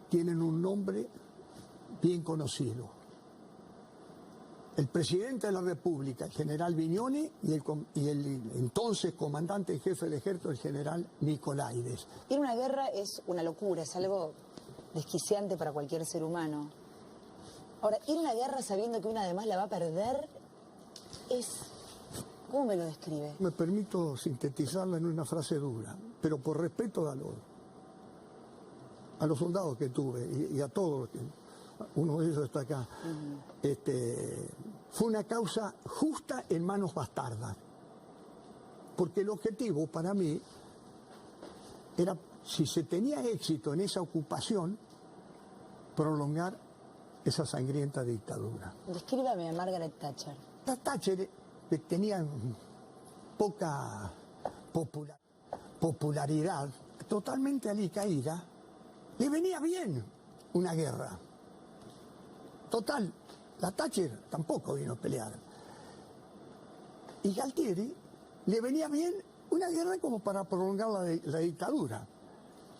tienen un nombre bien conocido. El presidente de la República, el general Vignoni, y el entonces comandante en jefe del ejército, el general Nicolaides. Ir a una guerra es una locura, es algo desquiciante para cualquier ser humano. Ahora, ir a una guerra sabiendo que uno además la va a perder es... ¿Cómo me lo describe? Me permito sintetizarla en una frase dura, pero por respeto a los soldados que tuve y a todos los que... Uno de ellos está acá. Fue una causa justa en manos bastardas. Porque el objetivo para mí era, si se tenía éxito en esa ocupación, prolongar esa sangrienta dictadura. Descríbame a Margaret Thatcher. La Thatcher, que tenía poca popularidad, totalmente alicaída, le venía bien una guerra. Total, la Thatcher tampoco vino a pelear. Y Galtieri le venía bien una guerra como para prolongar la dictadura.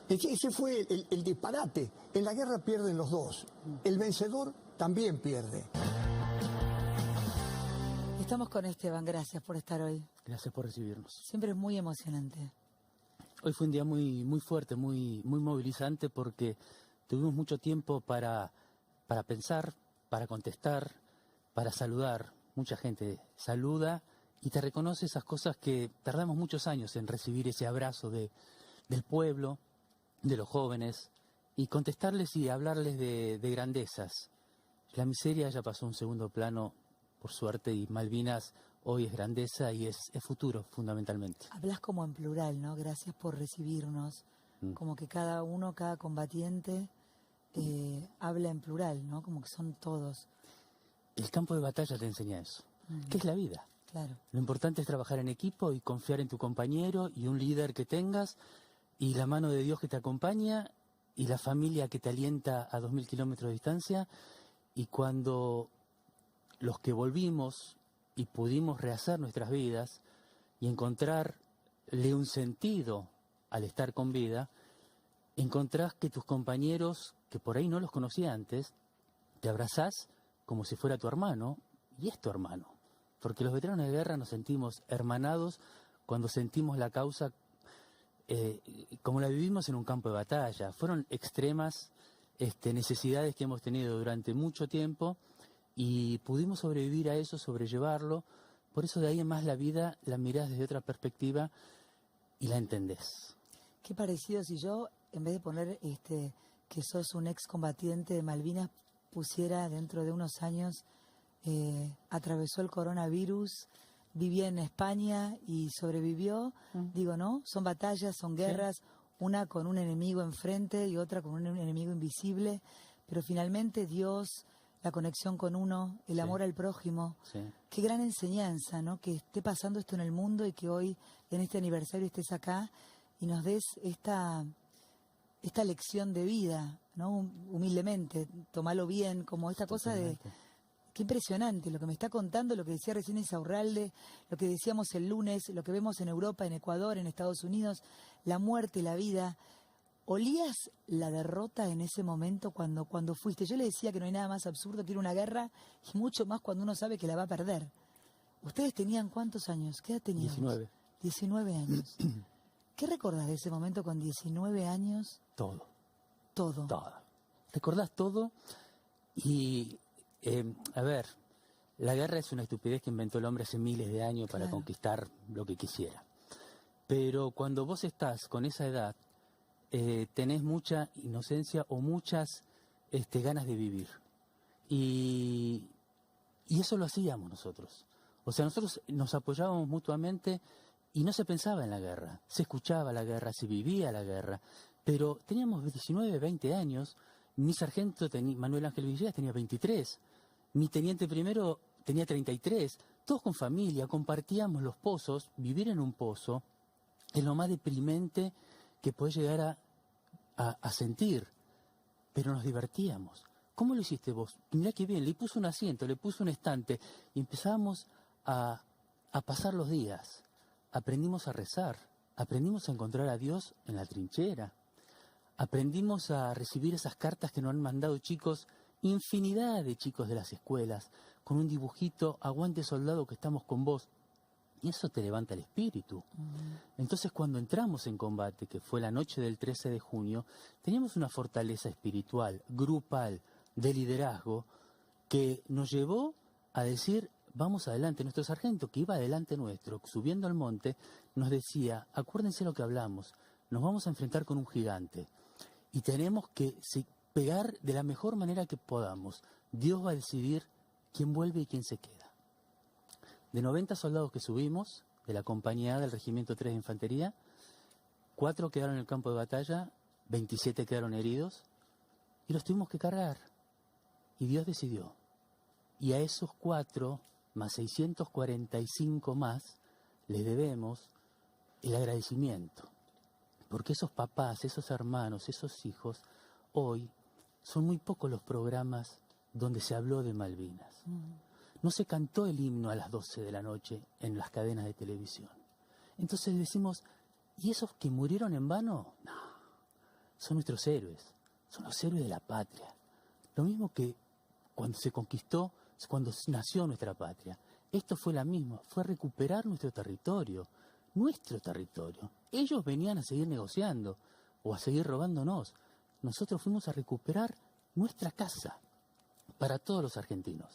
Ese fue el disparate. En la guerra pierden los dos. El vencedor también pierde. Estamos con Esteban, gracias por estar hoy. Gracias por recibirnos. Siempre es muy emocionante. Hoy fue un día muy fuerte, muy movilizante, porque tuvimos mucho tiempo para pensar, para contestar, para saludar. Mucha gente saluda y te reconoce esas cosas que tardamos muchos años en recibir, ese abrazo del pueblo, de los jóvenes, y contestarles y hablarles de grandezas. La miseria ya pasó a un segundo plano, por suerte, y Malvinas hoy es grandeza y es futuro, fundamentalmente. Hablas como en plural, ¿no? Gracias por recibirnos. Como que cada uno, cada combatiente... habla en plural, ¿no? Como que son todos. El campo de batalla te enseña eso. ¿Qué es la vida? Claro. Lo importante es trabajar en equipo y confiar en tu compañero y un líder que tengas y la mano de Dios que te acompaña y la familia que te alienta a 2000 kilómetros de distancia. Y cuando los que volvimos y pudimos rehacer nuestras vidas y encontrarle un sentido al estar con vida, encontrás que tus compañeros, que por ahí no los conocía antes, te abrazás como si fuera tu hermano, y es tu hermano. Porque los veteranos de guerra nos sentimos hermanados cuando sentimos la causa como la vivimos en un campo de batalla. Fueron extremas necesidades que hemos tenido durante mucho tiempo y pudimos sobrevivir a eso, sobrellevarlo. Por eso de ahí en más la vida la mirás desde otra perspectiva y la entendés. Qué parecido si yo, en vez de poner que sos un excombatiente de Malvinas, pusiera dentro de unos años, atravesó el coronavirus, vivía en España y sobrevivió. Digo, ¿no? Son batallas, son guerras, sí. Una con un enemigo enfrente y otra con un enemigo invisible, pero finalmente Dios, la conexión con uno, el amor al prójimo. Sí. Qué gran enseñanza, ¿no? Que esté pasando esto en el mundo y que hoy, en este aniversario, estés acá y nos des esta lección de vida, ¿no? Humildemente, tomalo bien, como esta cosa de... Qué impresionante lo que me está contando, lo que decía recién Insaurralde, lo que decíamos el lunes, lo que vemos en Europa, en Ecuador, en Estados Unidos, la muerte, la vida. ¿Olías la derrota en ese momento cuando fuiste? Yo le decía que no hay nada más absurdo que ir a una guerra y mucho más cuando uno sabe que la va a perder. ¿Ustedes tenían cuántos años? ¿Qué edad tenían? 19. 19 años. ¿Qué recordás de ese momento con 19 años? Todo. Todo. Todo. Recordás todo y... a ver, la guerra es una estupidez que inventó el hombre hace miles de años para conquistar lo que quisiera. Pero cuando vos estás con esa edad, tenés mucha inocencia o muchas ganas de vivir. Y eso lo hacíamos nosotros. O sea, nosotros nos apoyábamos mutuamente y no se pensaba en la guerra. Se escuchaba la guerra, se vivía la guerra. Pero teníamos 19, 20 años. Mi sargento, Manuel Ángel Villegas, tenía 23. Mi teniente primero tenía 33. Todos con familia, compartíamos los pozos. Vivir en un pozo es lo más deprimente que podés llegar a sentir. Pero nos divertíamos. ¿Cómo lo hiciste vos? Mirá qué bien, le puso un asiento, le puso un estante y empezábamos a pasar los días. Aprendimos a rezar, aprendimos a encontrar a Dios en la trinchera. aprendimos a recibir esas cartas que nos han mandado chicos, infinidad de chicos de las escuelas, con un dibujito, aguante soldado que estamos con vos. Y eso te levanta el espíritu. Entonces cuando entramos en combate, que fue la noche del 13 de junio, teníamos una fortaleza espiritual, grupal, de liderazgo, que nos llevó a decir, vamos adelante. Nuestro sargento, que iba adelante nuestro, subiendo al monte, nos decía, acuérdense lo que hablamos, nos vamos a enfrentar con un gigante y tenemos que pegar de la mejor manera que podamos. Dios va a decidir quién vuelve y quién se queda. De 90 soldados que subimos, de la compañía A del Regimiento 3 de Infantería, 4 quedaron en el campo de batalla, 27 quedaron heridos, y los tuvimos que cargar. Y Dios decidió. Y a esos 4, más 645 más, les debemos el agradecimiento. Porque esos papás, esos hermanos, esos hijos, hoy son muy pocos los programas donde se habló de Malvinas. No se cantó el himno a las 12 de la noche en las cadenas de televisión. Entonces decimos, ¿y esos que murieron en vano? No, son nuestros héroes, son los héroes de la patria. Lo mismo que cuando se conquistó, cuando nació nuestra patria. Esto fue la misma, fue recuperar nuestro territorio. Ellos venían a seguir negociando o a seguir robándonos. Nosotros fuimos a recuperar nuestra casa para todos los argentinos.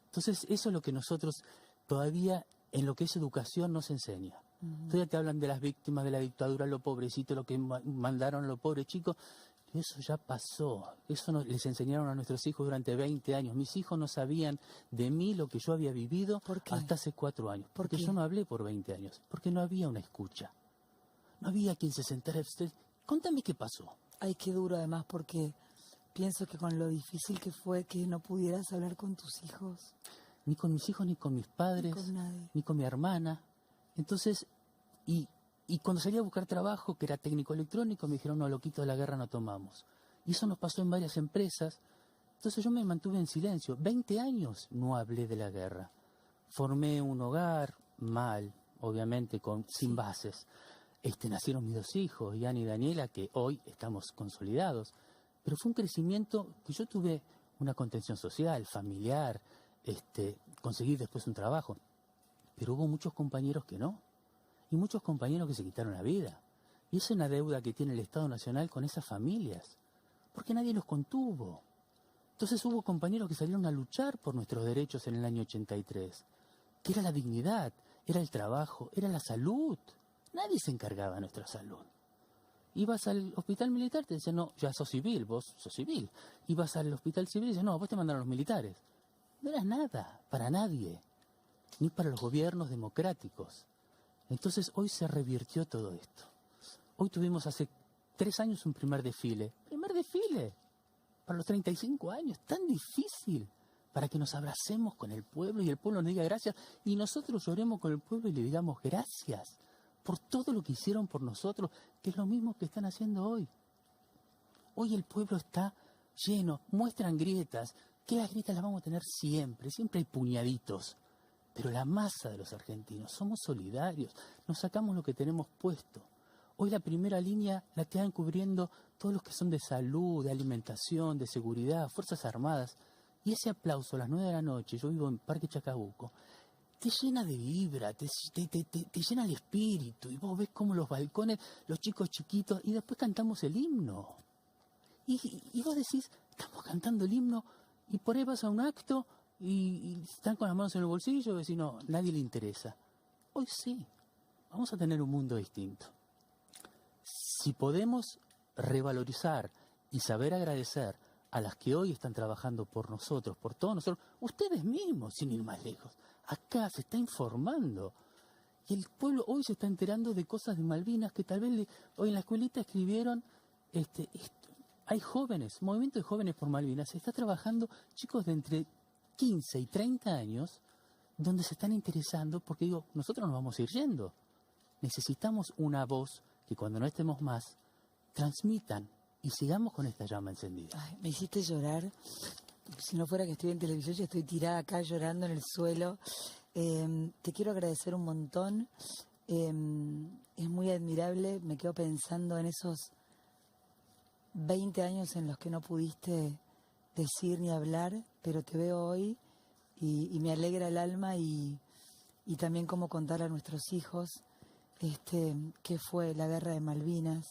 Entonces, eso es lo que nosotros todavía, en lo que es educación, nos enseña. Todavía te hablan de las víctimas de la dictadura, lo pobrecito, lo que mandaron a los pobres chicos. Eso ya pasó. Eso les enseñaron a nuestros hijos durante 20 años. Mis hijos no sabían de mí lo que yo había vivido hasta hace 4 años. Porque yo no hablé por 20 años. Porque no había una escucha. No había quien se sentara. Contame qué pasó. Ay, qué duro además, porque pienso que con lo difícil que fue que no pudieras hablar con tus hijos. Ni con mis hijos, ni con mis padres, Ni con nadie. ni con mi hermana. Entonces, y cuando salí a buscar trabajo, que era técnico electrónico, me dijeron, no, loquito de la guerra no tomamos. Y eso nos pasó en varias empresas. Entonces yo me mantuve en silencio. 20 años no hablé de la guerra. Formé un hogar mal, obviamente, sin bases. Nacieron mis 2 hijos, Ian y Daniela, que hoy estamos consolidados. Pero fue un crecimiento que yo tuve una contención social, familiar, conseguí después un trabajo. Pero hubo muchos compañeros que no. Y muchos compañeros que se quitaron la vida. Y esa es una deuda que tiene el Estado Nacional con esas familias. Porque nadie los contuvo. Entonces hubo compañeros que salieron a luchar por nuestros derechos en el año 83. Que era la dignidad, era el trabajo, era la salud. Nadie se encargaba de nuestra salud. Ibas al hospital militar, te decían, no, ya sos civil, vos sos civil. Ibas al hospital civil y decían, no, vos te mandaron los militares. No eras nada, para nadie. Ni para los gobiernos democráticos. Entonces hoy se revirtió todo esto. Hoy tuvimos hace 3 años un primer desfile. ¡Primer desfile! Para los 35 años. Tan difícil. Para que nos abracemos con el pueblo y el pueblo nos diga gracias. Y nosotros lloremos con el pueblo y le digamos gracias. Por todo lo que hicieron por nosotros. Que es lo mismo que están haciendo hoy. Hoy el pueblo está lleno. Muestran grietas. Que las grietas las vamos a tener siempre. Siempre hay puñaditos. Pero la masa de los argentinos, somos solidarios, nos sacamos lo que tenemos puesto. Hoy la primera línea la quedan cubriendo todos los que son de salud, de alimentación, de seguridad, Fuerzas Armadas. Y ese aplauso a las 9 de la noche, yo vivo en Parque Chacabuco, te llena de vibra, te llena el espíritu. Y vos ves como los balcones, los chicos chiquitos, y después cantamos el himno. Y vos decís, estamos cantando el himno, y por ahí vas a un acto, y están con las manos en el bolsillo y decís, no, nadie le interesa. Hoy sí, vamos a tener un mundo distinto. Si podemos revalorizar y saber agradecer a las que hoy están trabajando por nosotros, por todos nosotros, ustedes mismos, sin ir más lejos, acá se está informando. Y el pueblo hoy se está enterando de cosas de Malvinas que tal vez hoy en la escuelita escribieron, hay jóvenes, movimiento de jóvenes por Malvinas, se está trabajando chicos de entre 15 y 30 años, donde se están interesando, porque digo, nosotros nos vamos a ir yendo. Necesitamos una voz que cuando no estemos más, transmitan y sigamos con esta llama encendida. Ay, me hiciste llorar. Si no fuera que estoy en televisión, yo estoy tirada acá llorando en el suelo. Te quiero agradecer un montón. Es muy admirable. Me quedo pensando en esos 20 años en los que no pudiste decir ni hablar, pero te veo hoy y me alegra el alma y también cómo contar a nuestros hijos qué fue la guerra de Malvinas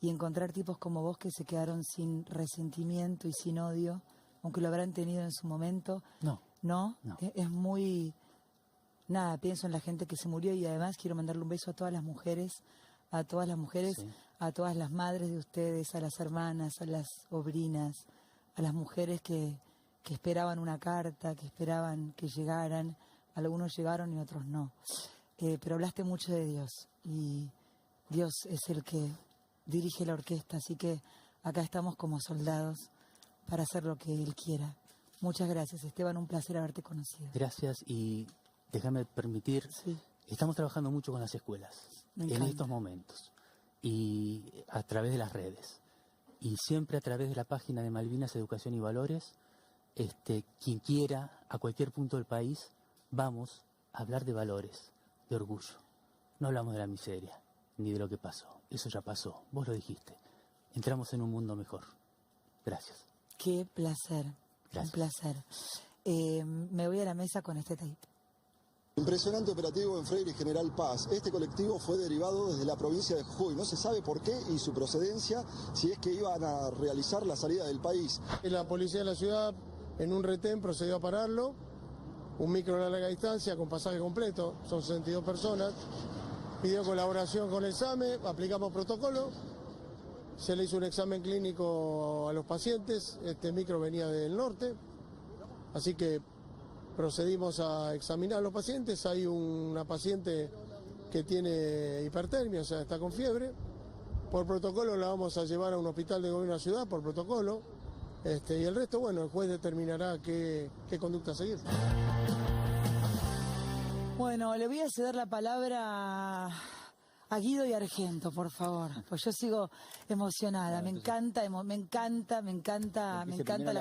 y encontrar tipos como vos que se quedaron sin resentimiento y sin odio, aunque lo habrán tenido en su momento. No. ¿No? No. Es muy... Nada, pienso en la gente que se murió y además quiero mandarle un beso a todas las mujeres, sí. A todas las madres de ustedes, a las hermanas, a las sobrinas, a las mujeres que esperaban una carta, que esperaban que llegaran. Algunos llegaron y otros no. Pero hablaste mucho de Dios y Dios es el que dirige la orquesta, así que acá estamos como soldados para hacer lo que Él quiera. Muchas gracias, Esteban, un placer haberte conocido. Gracias y déjame permitir, sí. Estamos trabajando mucho con las escuelas en estos momentos y a través de las redes y siempre a través de la página de Malvinas Educación y Valores. Quien quiera, a cualquier punto del país, vamos a hablar de valores, de orgullo. No hablamos de la miseria, ni de lo que pasó. Eso ya pasó, vos lo dijiste. Entramos en un mundo mejor. Gracias. Qué placer, Gracias. Un placer. Me voy a la mesa con este tape. Impresionante operativo en Freire y General Paz. Este colectivo fue derivado desde la provincia de Jujuy. No se sabe por qué y su procedencia, si es que iban a realizar la salida del país. La policía de la ciudad, en un retén, procedió a pararlo. Un micro a larga distancia con pasaje completo, son 62 personas. Pidió colaboración con el SAME, aplicamos protocolo. Se le hizo un examen clínico a los pacientes. Este micro venía del norte, así que procedimos a examinar a los pacientes. Hay una paciente que tiene hipertermia, o sea, está con fiebre. Por protocolo la vamos a llevar a un hospital de gobierno de la ciudad, por protocolo. Y el resto, bueno, el juez determinará qué conducta seguir. Bueno, le voy a ceder la palabra a Guido y Argento, por favor, pues yo sigo emocionada. Me encanta la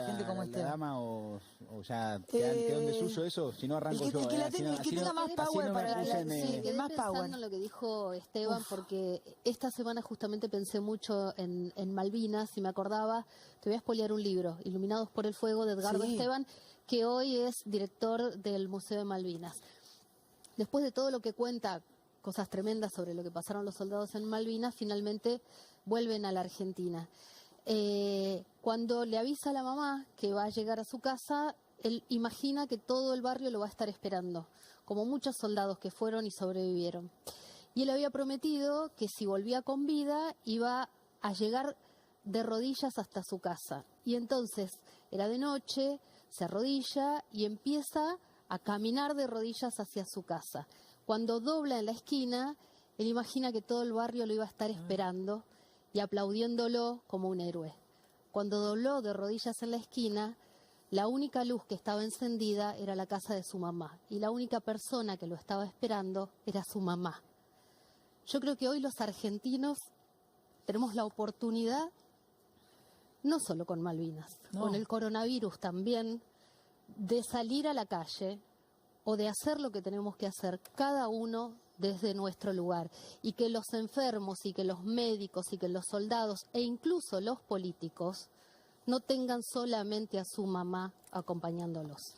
gente como Esteban. ¿La dama o ya quedó en desuso eso? Si no arranco yo. El que tenga más power para Sí, quedé más pensando power. en lo que dijo Esteban, porque esta semana justamente pensé mucho en Malvinas y me acordaba, te voy a spoilear un libro, Iluminados por el Fuego, de Edgardo Esteban, que hoy es director del Museo de Malvinas. Después de todo lo que cuenta, cosas tremendas sobre lo que pasaron los soldados en Malvinas, finalmente vuelven a la Argentina. Cuando le avisa a la mamá que va a llegar a su casa, él imagina que todo el barrio lo va a estar esperando, como muchos soldados que fueron y sobrevivieron. Y él había prometido que si volvía con vida iba a llegar de rodillas hasta su casa. Y entonces era de noche, se arrodilla y empieza a caminar de rodillas hacia su casa. Cuando dobla en la esquina, él imagina que todo el barrio lo iba a estar esperando y aplaudiéndolo como un héroe. Cuando dobló de rodillas en la esquina, la única luz que estaba encendida era la casa de su mamá y la única persona que lo estaba esperando era su mamá. Yo creo que hoy los argentinos tenemos la oportunidad, no solo con Malvinas, con el coronavirus también, de salir a la calle o de hacer lo que tenemos que hacer cada uno desde nuestro lugar, y que los enfermos y que los médicos y que los soldados e incluso los políticos no tengan solamente a su mamá acompañándolos.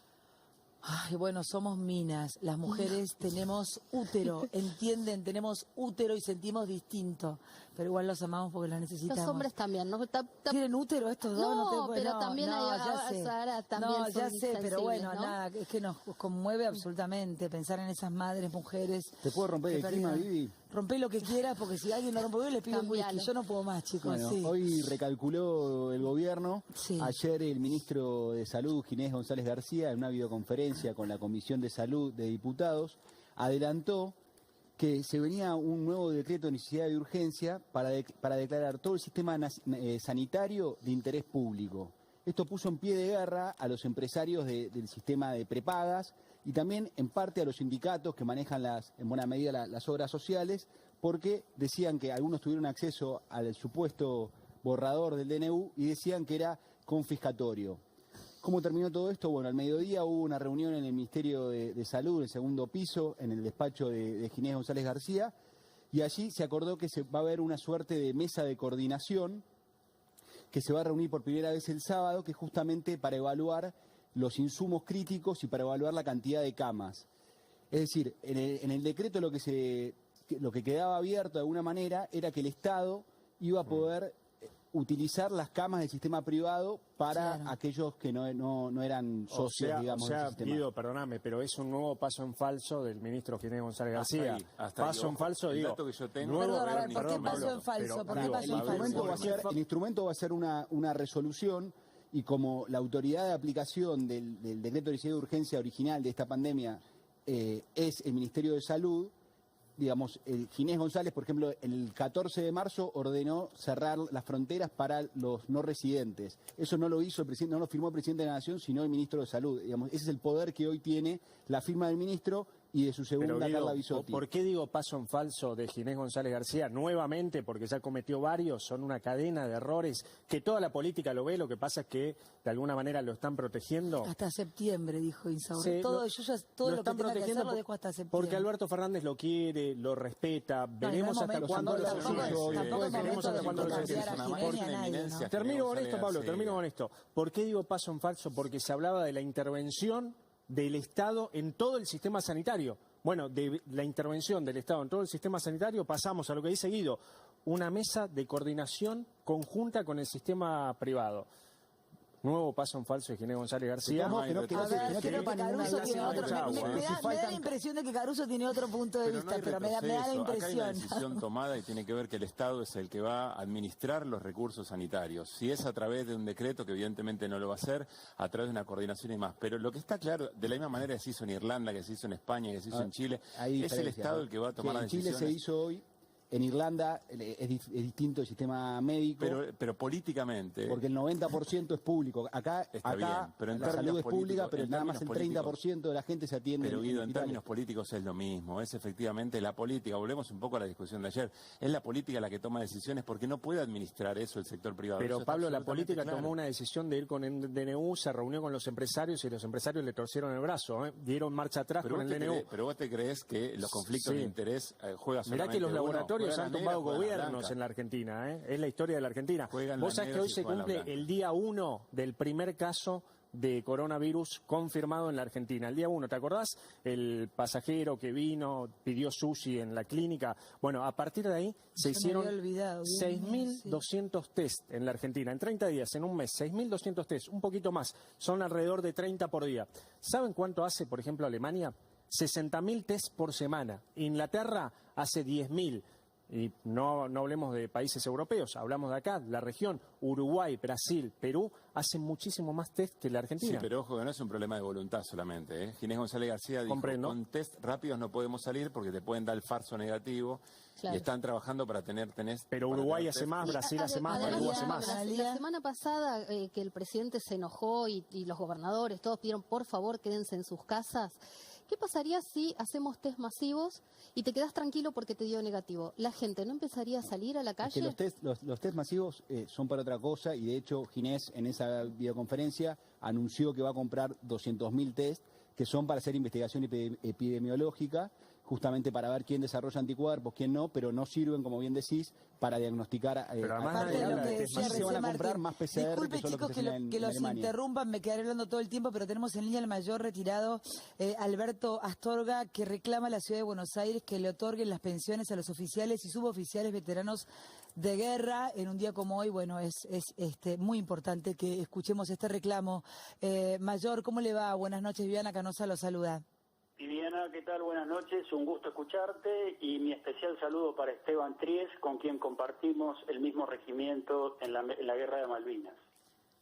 Ay, bueno, somos minas, las mujeres tenemos útero, entienden, tenemos útero y sentimos distinto, pero igual los amamos porque los necesitamos. Los hombres también, ¿no? ¿Tienen útero estos dos? No, pero también hay ya sé, pero bueno, ¿no? Nada, es que nos conmueve absolutamente pensar en esas madres, mujeres. ¿Te puedo romper el clima, Vivi? Rompé lo que quieras, porque si alguien lo rompe, yo le pido un whisky. Yo no puedo más, chicos. Bueno, hoy recalculó el gobierno. Sí. Ayer el ministro de Salud, Ginés González García, en una videoconferencia con la Comisión de Salud de Diputados, adelantó que se venía un nuevo decreto de necesidad de urgencia para declarar todo el sistema sanitario de interés público. Esto puso en pie de guerra a los empresarios del sistema de prepagas y también en parte a los sindicatos que manejan en buena medida las obras sociales, porque decían que algunos tuvieron acceso al supuesto borrador del DNU y decían que era confiscatorio. ¿Cómo terminó todo esto? Bueno, al mediodía hubo una reunión en el Ministerio de Salud, en el segundo piso, en el despacho de Ginés González García, y allí se acordó que va a haber una suerte de mesa de coordinación que se va a reunir por primera vez el sábado, que es justamente para evaluar los insumos críticos y para evaluar la cantidad de camas. Es decir, en el decreto lo que quedaba abierto de alguna manera era que el Estado iba a poder utilizar las camas del sistema privado para aquellos que no eran socios, digamos, del sistema. Guido, perdóname, pero es un nuevo paso en falso del ministro Ginés González García. Paso en falso, el digo. dato que yo tengo, ¿Por qué paso en falso? ¿Por qué paso en falso? El instrumento va a ser una resolución, y como la autoridad de aplicación del decreto de necesidad de urgencia original de esta pandemia es el Ministerio de Salud, digamos, Ginés González, por ejemplo, el 14 de marzo ordenó cerrar las fronteras para los no residentes. Eso no lo hizo el presidente, no lo firmó el presidente de la Nación, sino el ministro de Salud. Digamos, ese es el poder que hoy tiene la firma del ministro y de su segunda, Carla Bisotti. ¿Por qué digo paso en falso de Ginés González García? Nuevamente, porque ya cometió varios, son una cadena de errores que toda la política lo ve, lo que pasa es que de alguna manera lo están protegiendo. Hasta septiembre, dijo Insaurralde. Sí, todo lo que tenga que hacer lo dejo hasta septiembre. Porque Alberto Fernández lo quiere, lo respeta, veremos hasta cuándo lo hace. Termino con esto, Pablo, termino con esto. ¿Por qué digo paso en falso? Porque se hablaba de la intervención del Estado en todo el sistema sanitario. Bueno, de la intervención del Estado en todo el sistema sanitario pasamos a lo que dice Guido, una mesa de coordinación conjunta con el sistema privado. Nuevo paso en falso de Ginés González García. Me da la impresión de que Caruso tiene otro punto de vista, pero me da la impresión. Acá hay una decisión tomada y tiene que ver que el Estado es el que va a administrar los recursos sanitarios. Si es a través de un decreto, que evidentemente no lo va a hacer, a través de una coordinación y más. Pero lo que está claro, de la misma manera que se hizo en Irlanda, que se hizo en España, que se hizo en Chile, es el Estado el que va a tomar las decisiones. En Chile se hizo hoy. En Irlanda es distinto el sistema médico. Pero políticamente... Porque el 90% es público. Acá bien, pero en la salud es pública, pero nada más el 30% de la gente se atiende. Pero Guido, en términos políticos es lo mismo. Es efectivamente la política. Volvemos un poco a la discusión de ayer. Es la política la que toma decisiones porque no puede administrar eso el sector privado. Pero Pablo, la política tomó una decisión de ir con el DNU, se reunió con los empresarios y los empresarios le torcieron el brazo. Dieron marcha atrás con el DNU. Pero vos te crees que los conflictos de interés juegan solamente Mirá que los laboratorios han tomado gobiernos en la Argentina, es la historia de la Argentina. Vos sabés que hoy se cumple el día 1 del primer caso de coronavirus confirmado en la Argentina. El día 1, ¿te acordás? El pasajero que vino, pidió sushi en la clínica. Bueno, a partir de ahí se hicieron 6.200 test en la Argentina. En 30 días, en un mes, 6.200 test, un poquito más. Son alrededor de 30 por día. ¿Saben cuánto hace, por ejemplo, Alemania? 60.000 test por semana. Inglaterra hace 10.000. Y no hablemos de países europeos, hablamos de acá, la región, Uruguay, Brasil, Perú, hacen muchísimo más test que la Argentina. Sí, pero ojo que no es un problema de voluntad solamente. Ginés González García dijo, con test rápidos no podemos salir porque te pueden dar el falso negativo. Claro. Y están trabajando para tener Pero Uruguay hace más, Brasil hace más, Perú hace más. La semana pasada que el presidente se enojó y los gobernadores, todos pidieron, por favor, quédense en sus casas. ¿Qué pasaría si hacemos test masivos y te quedas tranquilo porque te dio negativo? ¿La gente no empezaría a salir a la calle? Es que los test masivos son para otra cosa, y de hecho Ginés en esa videoconferencia anunció que va a comprar 200.000 test que son para hacer investigación epidemiológica, justamente para ver quién desarrolla anticuerpos, quién no, pero no sirven, como bien decís, para diagnosticar. Pero además se van a comprar más PCR. Disculpe, chicos, que los interrumpan, me quedaré hablando todo el tiempo, pero tenemos en línea al mayor retirado, Alberto Astorga, que reclama a la Ciudad de Buenos Aires que le otorguen las pensiones a los oficiales y suboficiales veteranos de guerra. En un día como hoy, bueno, es muy importante que escuchemos este reclamo. Mayor, ¿cómo le va? Buenas noches, Viviana Canosa lo saluda. Viviana, ¿qué tal? Buenas noches, un gusto escucharte y mi especial saludo para Esteban Tries, con quien compartimos el mismo regimiento en la Guerra de Malvinas.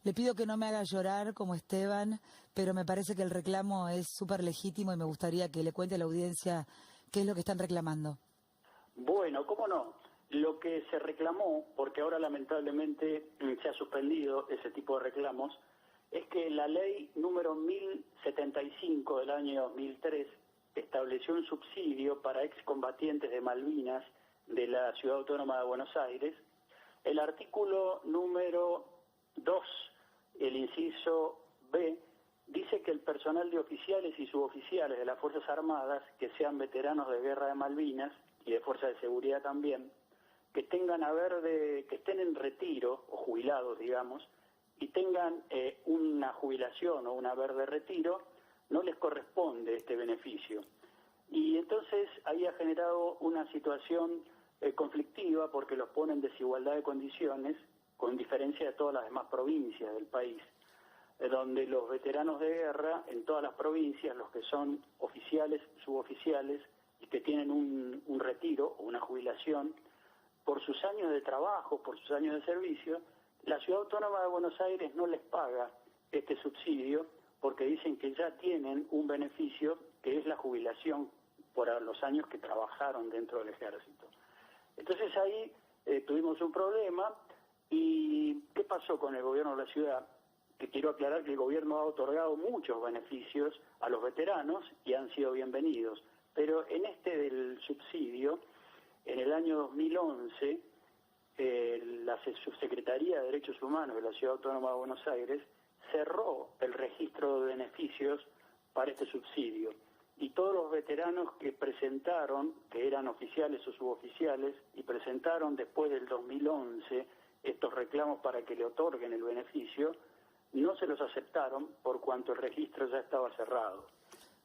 Le pido que no me haga llorar como Esteban, pero me parece que el reclamo es súper legítimo y me gustaría que le cuente a la audiencia qué es lo que están reclamando. Bueno, cómo no. Lo que se reclamó, porque ahora lamentablemente se ha suspendido ese tipo de reclamos, es que la ley número 1075 del año 2003 estableció un subsidio para excombatientes de Malvinas de la Ciudad Autónoma de Buenos Aires. El artículo número 2, el inciso B, dice que el personal de oficiales y suboficiales de las Fuerzas Armadas, que sean veteranos de Guerra de Malvinas y de Fuerzas de Seguridad también, que que estén en retiro, o jubilados, digamos, y tengan una jubilación o un haber de retiro, no les corresponde este beneficio. Y entonces ahí ha generado una situación conflictiva porque los pone en desigualdad de condiciones, con diferencia de todas las demás provincias del país, donde los veteranos de guerra en todas las provincias, los que son oficiales, suboficiales y que tienen un retiro o una jubilación, por sus años de trabajo, por sus años de servicio, la Ciudad Autónoma de Buenos Aires no les paga este subsidio porque dicen que ya tienen un beneficio que es la jubilación por los años que trabajaron dentro del ejército. Entonces ahí tuvimos un problema. ¿Y qué pasó con el gobierno de la ciudad? Que quiero aclarar que el gobierno ha otorgado muchos beneficios a los veteranos y han sido bienvenidos. Pero en este del subsidio, en el año 2011, la Subsecretaría de Derechos Humanos de la Ciudad Autónoma de Buenos Aires cerró el registro de beneficios para este subsidio. Y todos los veteranos que presentaron, que eran oficiales o suboficiales, y presentaron después del 2011 estos reclamos para que le otorguen el beneficio, no se los aceptaron por cuanto el registro ya estaba cerrado.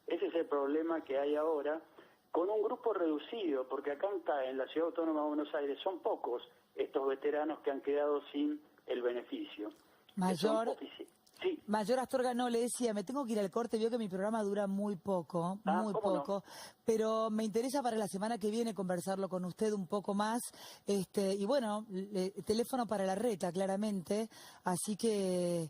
Ese es el problema que hay ahora, con un grupo reducido, porque acá en la Ciudad Autónoma de Buenos Aires son pocos estos veteranos que han quedado sin el beneficio. Mayor Astorga, no, le decía, me tengo que ir al corte, veo que mi programa dura muy poco, pero me interesa para la semana que viene conversarlo con usted un poco más, y bueno, teléfono para la reta, claramente, así que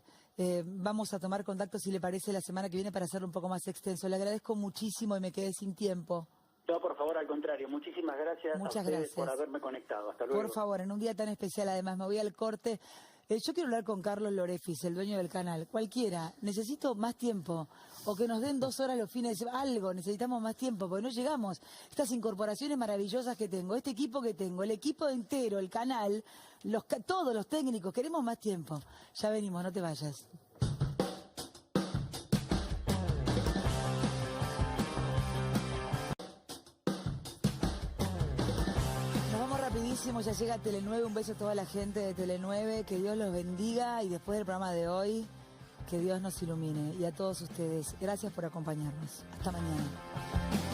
vamos a tomar contacto, si le parece, la semana que viene para hacerlo un poco más extenso. Le agradezco muchísimo y me quedé sin tiempo. No, por favor, al contrario, muchísimas gracias a ustedes por haberme conectado. Hasta luego. Por favor, en un día tan especial, además, me voy al corte. Yo quiero hablar con Carlos Lorefis, el dueño del canal. Cualquiera, necesito más tiempo. O que nos den 2 horas los fines de semana. Algo, necesitamos más tiempo, porque no llegamos. Estas incorporaciones maravillosas que tengo, este equipo que tengo, el equipo entero, el canal, todos los técnicos, queremos más tiempo. Ya venimos, no te vayas. Ya llega Tele9, un beso a toda la gente de Tele9, que Dios los bendiga y después del programa de hoy, que Dios nos ilumine y a todos ustedes. Gracias por acompañarnos. Hasta mañana.